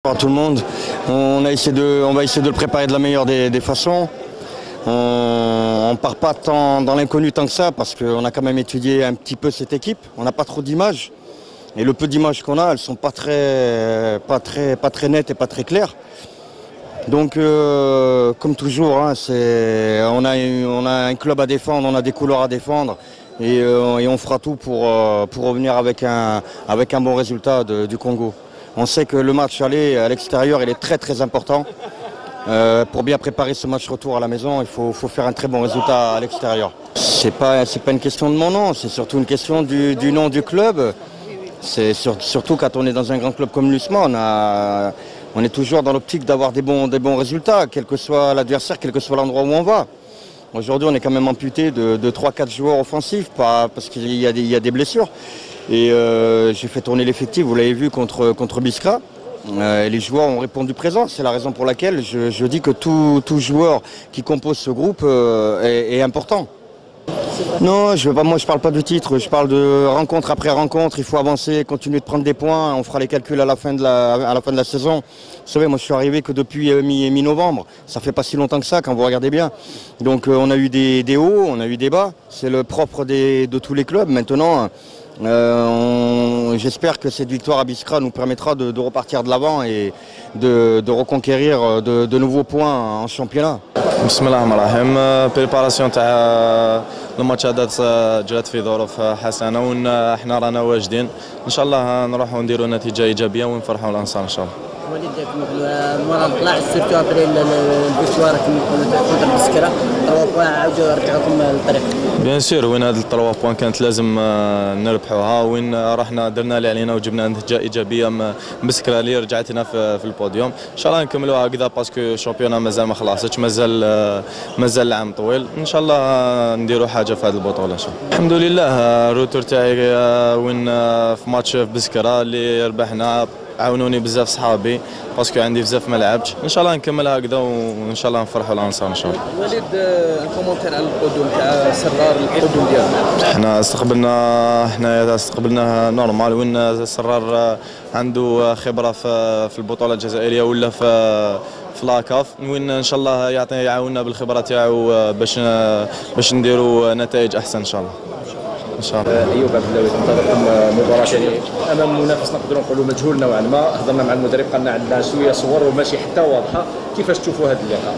Bonjour à tout le monde. On va essayer de le préparer de la meilleure des façons. On ne part pas tant dans l'inconnu tant que ça parce qu'on a quand même étudié un petit peu cette équipe. On n'a pas trop d'images. Et le peu d'images qu'on a, elles ne sont pas très nettes et pas très claires. Donc comme toujours, hein, on a un club à défendre, on a des couleurs à défendre. Et on fera tout pour revenir avec un bon résultat du Congo. On sait que le match aller à l'extérieur, il est très important. Pour bien préparer ce match retour à la maison, il faut faire un très bon résultat à l'extérieur. C'est pas une question de mon nom, c'est surtout une question du nom du club. C'est surtout quand on est dans un grand club comme l'USMA, on est toujours dans l'optique d'avoir des bons résultats, quel que soit l'adversaire, quel que soit l'endroit où on va. Aujourd'hui, on est quand même amputé de 3-4 joueurs offensifs parce qu'il y a des blessures. Et j'ai fait tourner l'effectif, vous l'avez vu, contre Biskra. Les joueurs ont répondu présent. C'est la raison pour laquelle je dis que tout joueur qui compose ce groupe est important. Non, moi je ne parle pas du titre, je parle de rencontre après rencontre. Il faut avancer, continuer de prendre des points. On fera les calculs à la fin de la saison. Vous savez, moi je suis arrivé que depuis mi-novembre. Ça fait pas si longtemps que ça quand vous regardez bien. Donc on a eu des hauts, on a eu des bas. C'est le propre de tous les clubs. Maintenant, j'espère que cette victoire à Biskra nous permettra de repartir de l'avant et de reconquérir de nouveaux points en championnat. بسم الله الرحمن الرحيم. بريباراسيون تاع الماتش هذا جرات في ظروف حسنه وحنا رانا واجدين ان شاء الله نروحوا نديروا نتيجه ايجابيه ونفرحوا الانصار ان شاء الله. وليد المورا طلع سيرتو ابري البيشوار كما يقولوا تاع السكره 3 بوان عاودوا رجعوكم للطريق. بيان سور وين هاد 3 بوان كانت لازم نربحوها وين رحنا درنا اللي علينا وجبنا نتيجه ايجابيه مسكره اللي رجعتنا في البوديوم. ان شاء الله نكملوها هكذا باسكو الشامبيون مازال ما خلصتش، مازال العام طويل. ان شاء الله نديروا حاجه في هذه البطوله ان شاء الله. الحمد لله الروتور تاعي وين في ماتش في بسكره اللي ربحنا عاونوني بزاف صحابي باسكو عندي بزاف ما لعبتش. ان شاء الله نكملها هكذا وان شاء الله نفرحوا الانصار ان شاء الله. وليد كومونتير على القدوم تاع سرار القدوم ديالنا. حنا استقبلناه نورمال وين سرار عنده خبره في البطوله الجزائريه ولا في لاكاف وين ان شاء الله يعاوننا بالخبره تاعو باش نديروا نتائج احسن ان شاء الله. ان شاء الله. ايوب عبد الله تنتظركم مباراه يعني امام منافس نقدروا نقولوا مجهول نوعا ما. هضرنا مع المدرب قالنا عندنا شويه صور وماشي حتى واضحه. كيفاش تشوفوا هذا اللقاء؟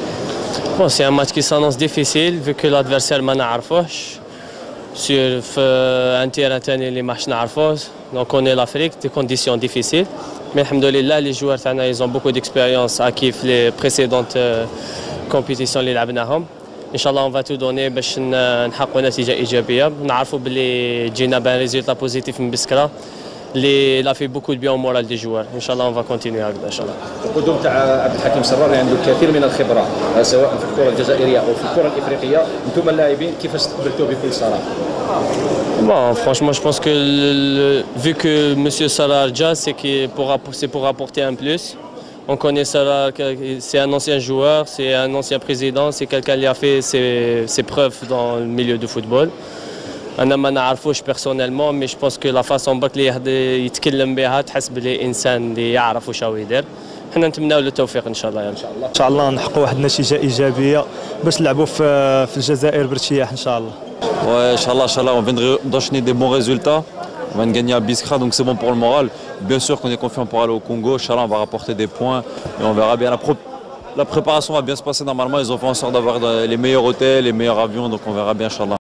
Bon, c'est un match qui s'annonce difficile vu que l'adversaire ما نعرفوش في un terrain ثاني اللي ماش نعرفوش. Donc on est l'Afrique, des conditions difficiles. Mais alhamdoulilah les joueurs تاعنا ils ont beaucoup d'expérience acquis les précédentes compétitions اللي لعبناهم. ان شاء الله on va tout donner باش نحققوا نتيجه ايجابيه. نعرفوا باللي جينا بان ريزولتا بوزيتيف من بسكره اللي لا في بوكو دو بيان مورال دي جوار. ان شاء الله on va continuer هكذا ان شاء الله. القدوم تاع عبد الحكيم سرار اللي عنده الكثير من الخبره سواء في الكره الجزائريه او في الكره الافريقيه. انتم اللاعبين كيفاش استقبلتوه بكل صراحه؟ Bon, franchement, je pense que vu que Monsieur Salah déjà, c'est pour apporter un plus. On connaît Salah, c'est un ancien joueur, c'est un ancien président, c'est quelqu'un qui a fait ses preuves dans le milieu du football. أنا ما نعرفوش personnellement, mais je pense que la façon اللي يتكلم بها تحس بلي إنسان اللي يعرف واش هو يدير. حنا نتمناو له التوفيق إن شاء الله. إن شاء الله نحققوا واحد النتيجة إيجابية باش نلعبوا في الجزائر بارتياح إن شاء الله. Ouais, Inch'Allah, on vient d'enchaîner des bons résultats. On vient de gagner à Biskra, donc c'est bon pour le moral. Bien sûr qu'on est confiant pour aller au Congo. Inch'Allah, on va rapporter des points et on verra bien. La préparation va bien se passer normalement. Ils ont fait en sorte d'avoir les meilleurs hôtels, les meilleurs avions, donc on verra bien, Inch'Allah.